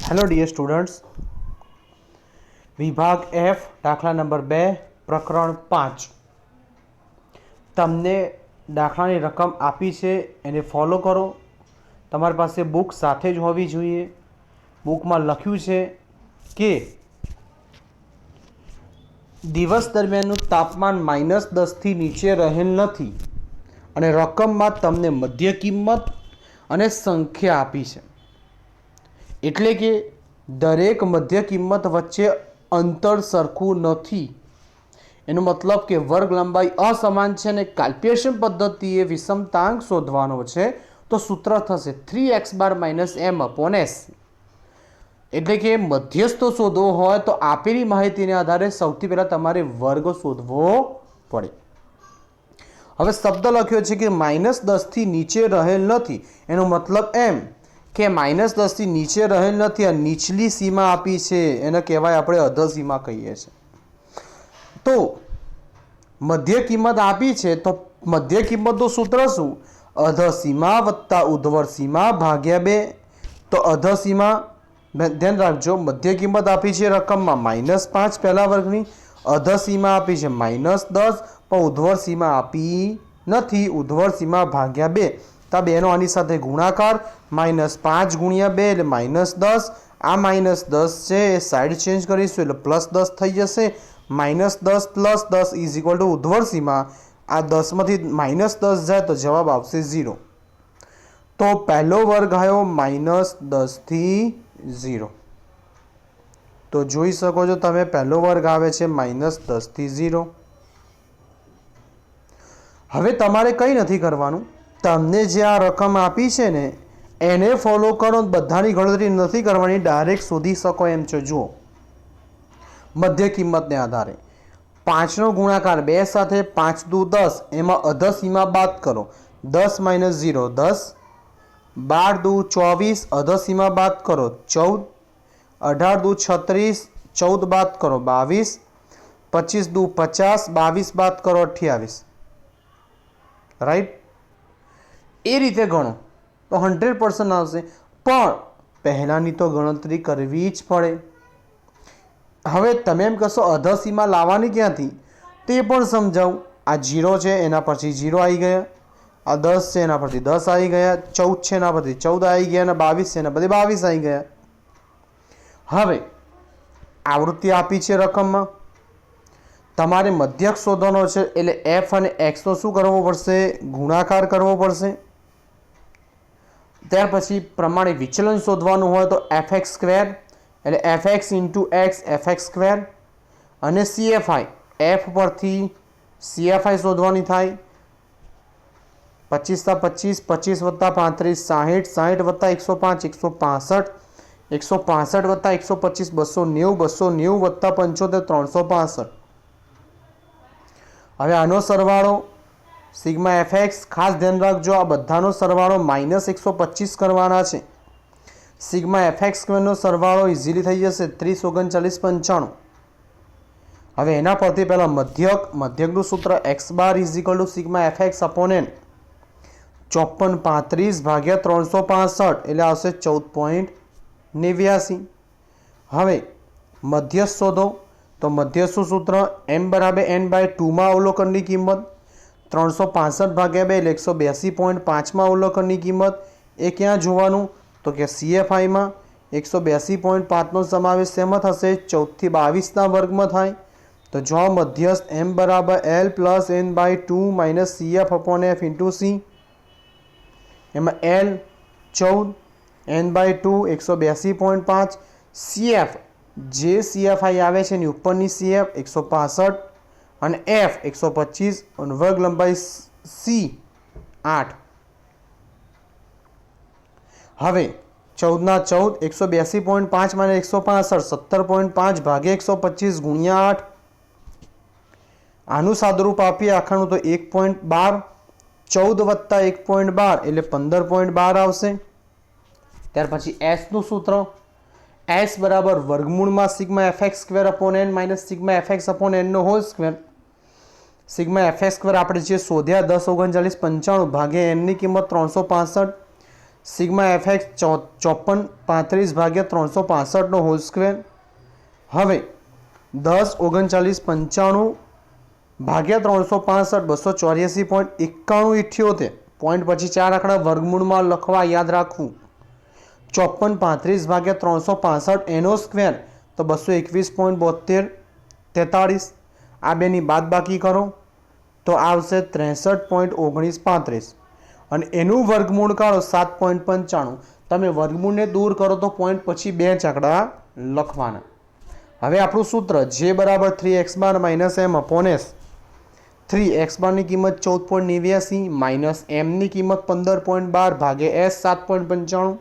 Hello dear students, વિભાગ F દાખલા number 2 પ્રકરણ 5 તમને દાખલાની રકમ આપી છે એને ફોલો કરો. તમારી પાસે બુક સાથે જ હોવી જોઈએ. બુકમાં લખ્યું છે કે દિવસ દરમિયાનનું તાપમાન -10થી નીચે રહેલ નથી અને રકમમાં તમને મધ્ય કિંમત અને સંખ્યા આપી છે. એટલે કે દરેક મધ્ય કિંમત વચ્ચે અંતર સરખું નથી. એનો મતલબ કે વર્ગ લંબાઈ અસમાન છે અને કેલ્ક્યુલેશન પદ્ધતિએ વિષમતાંક શોધવાનો છે. તો સૂત્ર થશે 3x બાર માઇનસ m/s. એટલે કે મધ્યસ્થ શોધવો હોય તો આપેલી માહિતીને આધારે સૌથી પહેલાં તમારે વર્ગ શોધવો પડે. હવે શબ્દ લખ્યો છે કે -10થી નીચે રહેલ નથી. એનો મતલબ એમ કે -10થી નીચે રહેલ નથી. આ નીચલી સીમા આપી છે, એને કહેવાય આપણે અધસીમા કહીએ છીએ. તો મધ્ય કિંમત આપી છે તો મધ્ય કિંમતનું સૂત્ર શું? અધસીમા વત્તા ઉર્ધ્વ સીમા ભાગ્યા 2. તો અધસીમા ધ્યાન રાખજો, મધ્ય કિંમત આપી છે રકમમાં -5 પહેલા વર્ગની, અધસીમા આપી છે -10 પણ ઉર્ધ્વ સીમા આપી નથી. ઉર્ધ્વ સીમા ભાગ્યા 2. તો આ બેનો આની સાથે ગુણાકાર, -5 ગુણ્યા 2 એટલે -10. આ -10 છે એ સાઈડ ચેન્જ કરીશું એટલે +10 થઈ જશે. -10 + 10 ઇઝ ઇક્વલ ટુ ઉર્ધ્વ સીમા. આ 10માંથી -10 જાય તો જવાબ આવશે 0. તો પહેલો વર્ગ આવ્યો -10થી 0. તો જોઈ શકો છો તમે પહેલો વર્ગ આવે છે -10થી 0. હવે તમારે કંઈ નથી કરવાનું. તમને જે આ રકમ આપી છે ને એને ફોલો કરો. બધાની ગણતરી નથી કરવાની, ડાયરેક્ટ શોધી શકો એમ છે. જુઓ, મધ્ય કિંમતને આધારે 5નો ગુણાકાર 2 સાથે, 5 દુ 10, એમાં અધસીમા બાદ કરો. 10 - 0 10, 12 દુ 24, અધસીમા બાદ કરો 14, 18 દુ 36, 14 બાદ કરો 22, 25 દુ 50, 22 બાદ કરો 28. રાઈટ? એ રીતે ગણો તો 100% આવશે. પણ પહેલાંની તો ગણતરી કરવી જ પડે. હવે તમે એમ કહેશો અધસીમા લાવવાની ક્યાંથી, તે પણ સમજાવું. આ 0 છે એના પછી 0 આવી ગયા, આ 10 છે એના પરથી 10 આવી ગયા, 14 છે એના પરથી 14 આવી ગયા અને 22 છે એના પરથી 22 આવી ગયા. હવે આવૃત્તિ આપી છે રકમમાં, તમારે મધ્યક શોધવાનો છે એટલે f અને x નો શું કરવો પડશે? ગુણાકાર કરવો પડશે. ત્યાર પછી પ્રમાણે વિચલન શોધવાનું હોય તો fx² એટલે fx × x fx². અને CFI, f પરથી CFI શોધવાની થાય. 25 × 25, 25 + 35 60, 60 + 105 165, 165 + 125 290, 290 + 75 365. હવે આનો સરવાળો સિગ્મા fx, ખાસ ધ્યાન રાખજો આ બધાનો સરવાળો -125 કરવાના છે. સિગ્મા fx² નો સરવાળો ઇઝીલી થઈ જશે 30 39 95. હવે એના પરથી પહેલાં મધ્યકનું સૂત્ર x bar is equal to sigma fx upon n. 5435 ભાગ્યા 365 એટલે આવશે 14.89. હવે મધ્યસ્થ શોધો તો મધ્યસ્થનું સૂત્ર m = n/2 માં અવલોકનની કિંમત, 365 ભાગ્યા 2 એટલે 182.5 માં અવલોકનની કિંમત. એ ક્યાં જોવાનું તો કે CFIમાં 182.5 નો સમાવેશ શેમાં થશે? 14 થી 22ના વર્ગમાં થાય. તો જો મધ્યસ્થ m = l + n/2 - CF / f × c. એમાં l 14, n/2 182.5, CF જે CFI આવે છે એની ઉપરની CF 165 અને F 125 અને વર્ગ લંબાઈ C 8. હવે 14 ના 14, 182.5 - 165 17.5 ભાગ્યા 125 ગુણ્યા 8. આનું સાદુરૂપ આપીએ આખાનું તો 1.12, 14 + 1.12 એટલે 15.12 આવશે. ત્યાર પછી S નું સૂત્ર S = વર્ગમૂળમાં sigma fx² / n - sigma fx/n². Sigma fx² આપણે જે શોધ્યા 10 39 95 ભાગ્યા n ની કિંમત 365. સિગ્મા એફએક્સ 5435 ભાગ્યા 365 હોલ સ્ક્વેર. હવે 10 39 95 ભાગ્યા 365 284.9178 પોઈન્ટ પછી 4 આંકડા વર્ગમૂળમાં લખવા યાદ રાખવું. 5435 ભાગ્યા 365 એનો સ્ક્વેર તો 221.7243. આ બેની બાદબાકી કરો તો આવશે 63.1935 અને એનું વર્ગમૂળ કાઢો 7.95. તમે વર્ગમૂળને દૂર કરો તો પોઈન્ટ પછી 2 આંકડા લખવાના. હવે આપણું સૂત્ર જે બરાબર 3x bar minus m upon s. 3x બારની કિંમત 14.89 માઇનસ mની કિંમત 15.12 ભાગ્યા s 7.95.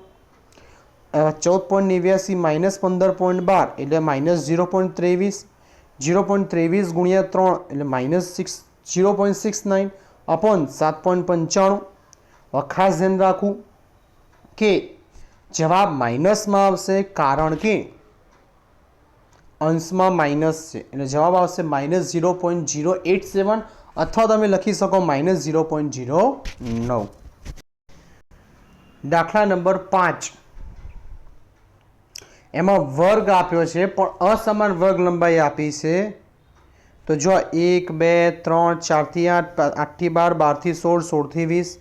14.89 માઇનસ 15.12 એટલે માઇનસ 0.23. 0.23 ગુણ્યા 3 એટલે માઇનસ 0.69 અપોન 7.95. ખાસ ધ્યાન રાખવું કે જવાબ માઇનસમાં આવશે કારણ કે અંશમાં માઇનસ છે એટલે જવાબ આવશે માઇનસ 0.087 અથવા તમે લખી શકો માઇનસ 0.09. દાખલા નંબર 5 એમાં વર્ગ આપ્યો છે પણ અસમાન વર્ગ લંબાઈ આપી છે. તો જો 1 2 3 4 થી 8 8 થી 12 12 થી 16 16 થી 20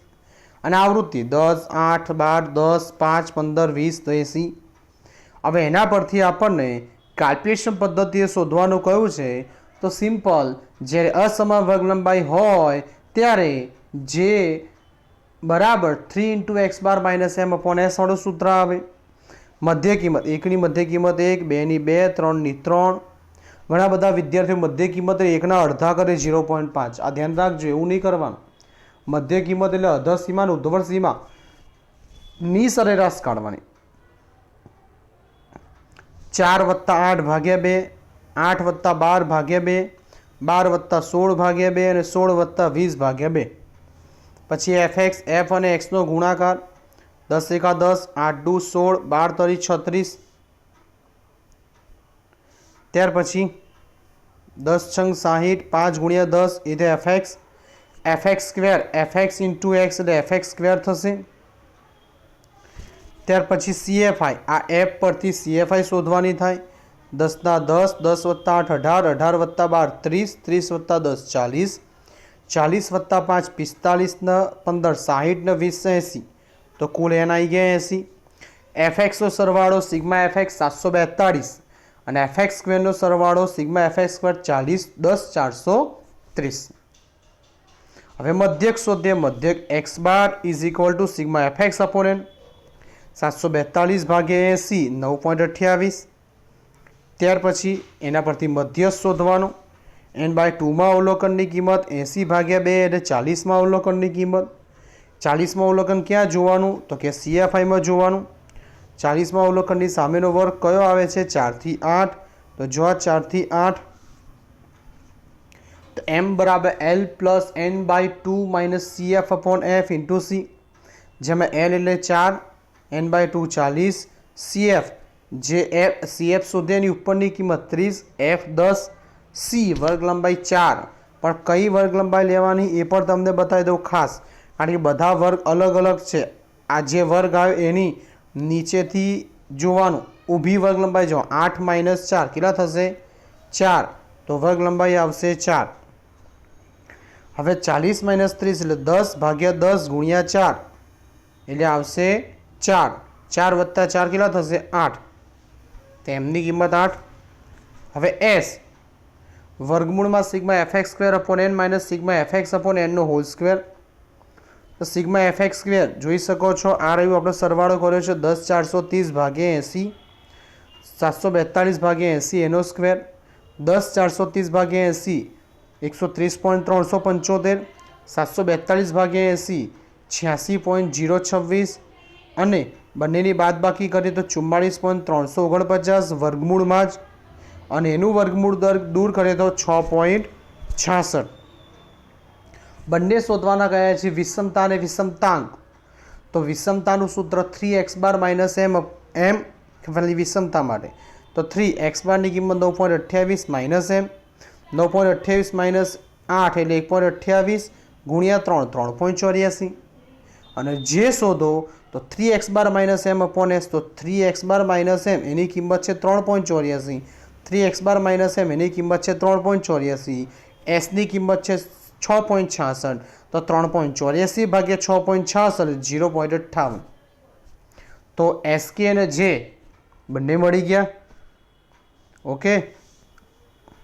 અને આવૃત્તિ 10 8 12 10 5 15 20 80. હવે એના પરથી આપણને કેલ્ક્યુલેશન પદ્ધતિએ શોધવાનું કહ્યું છે. તો સિમ્પલ જ્યારે અસમાન વર્ગ લંબાઈ હોય ત્યારે જે બરાબર 3 × x બાર માઇનસ m અપોન s વાળું સૂત્ર આવે. મધ્ય કિંમત 1 ની મધ્ય કિંમત 1 2 ની 2 3 ની 3. ઘણા બધા વિદ્યાર્થીઓ મધ્ય કિંમત 1 ના અડધા કરે 0.5. આ ધ્યાન રાખજો, એવું નહીં કરવાનું. મધ્ય કિંમત એટલે અધર સીમા અને ઉર્ધ્વ સીમા ની સરેરાશ કાઢવાની. 4 + 8 ભાગ્યા 2, 8 + 12 ભાગ્યા 2, 12 + 16 ભાગ્યા 2 અને 16 + 20 ભાગ્યા 2. પછી fx f અને x નો ગુણાકાર 10 × 10 8 × 16 12 × 36. ત્યાર પછી 10 × 60 5 × 10 એટલે fx સ્ક્વેર fx × x એટલે fx સ્ક્વેર થશે. ત્યાર પછી CFI આ f પરથી CFI શોધવાની થાય. 10 ના 10 10 + 8 18 18 + 12 30 30 + 10 40 40 + 5 45 ને 15 60 ને 20 80. તો કુલ n આવી ગયા 80. fx નો સરવાળો સિગ્મા fx 742 અને fx સ્ક્વેરનો સરવાળો સિગ્મા fx સ્ક્વેર 40 10 430. હવે મધ્યક શોધીએ. મધ્યક x bar is equal to sigma fx upon n. 742 ભાગ્યા 80 9.28. ત્યાર પછી એના પરથી મધ્ય શોધવાનો. n/2 માં અવલોકનની કિંમત 80 ભાગ્યા 2 એટલે 40માં અવલોકનની કિંમત. 40માં અવલોકન ક્યાં જોવાનું તો કે CFI માં જોવાનું. 40માં અવલોકનની સામેનો વર્ગ કયો આવે છે 4 થી 8. તો જો આ 4 થી 8 તો m બરાબર l plus n/2 minus CF upon f into c. જેમાં l એટલે 4, n/2 40, CF જે CF શોધ્યાની ઉપરની કિંમત 30, f 10, c વર્ગ લંબાઈ 4. પણ કઈ વર્ગ લંબાઈ લેવાની એ પણ તમને બતાવી દઉં ખાસ, કારણ કે બધા વર્ગ અલગ અલગ છે. આ જે વર્ગ આવે એની નીચેથી જોવાનું. ઊભી વર્ગ લંબાઈ જો 8 - 4 કેટલા થશે 4. તો વર્ગ લંબાઈ આવશે 4. હવે 40 - 30 એટલે 10 ભાગ્યા 10 ગુણ્યા 4 એટલે આવશે 4. 4 + 4 કેટલા થશે 8. તો એમની કિંમત 8. હવે s વર્ગમૂળમાં sigma fx square upon n minus sigma fx upon n નો હોલ સ્ક્વેર. તો સિગ્મા fx સ્ક્વેર જોઈ શકો છો આ રહ્યું. આપણે સરવાળો કર્યો છે 10 430 ભાગ્યા 80, 742 ભાગ્યા 80 એનો સ્ક્વેર. 10 430 ભાગ્યા 80 130.375, 742 ભાગ્યા 80 86.026 અને બંનેની બાદબાકી કરીએ તો 44.349 વર્ગમૂળમાં જ. અને એનું વર્ગમૂળ દૂર કરીએ તો 6.66. બંને શોધવાના ગયા છે વિષમતા અને વિષમતાંક. તો વિષમતાનું સૂત્ર 3x બાર માઇનસ m ખાલી વિષમતા માટે. તો 3x બારની કિંમત 9.28 માઇનસ m. 9.28 માઇનસ 8 એટલે 1.28 ગુણ્યા 3 3.84. અને જે શોધો તો 3x bar minus M upon S, તો 3x બાર માઇનસ એમ એની કિંમત છે 3.84, 3x બાર માઇનસ એમ એની કિંમત છે 3.84, એસની કિંમત છે 6.66, તો 3.84 ભાગ્યા 6.66 0.58. તો એસકે અને જે બંને મળી ગયા. ઓકે.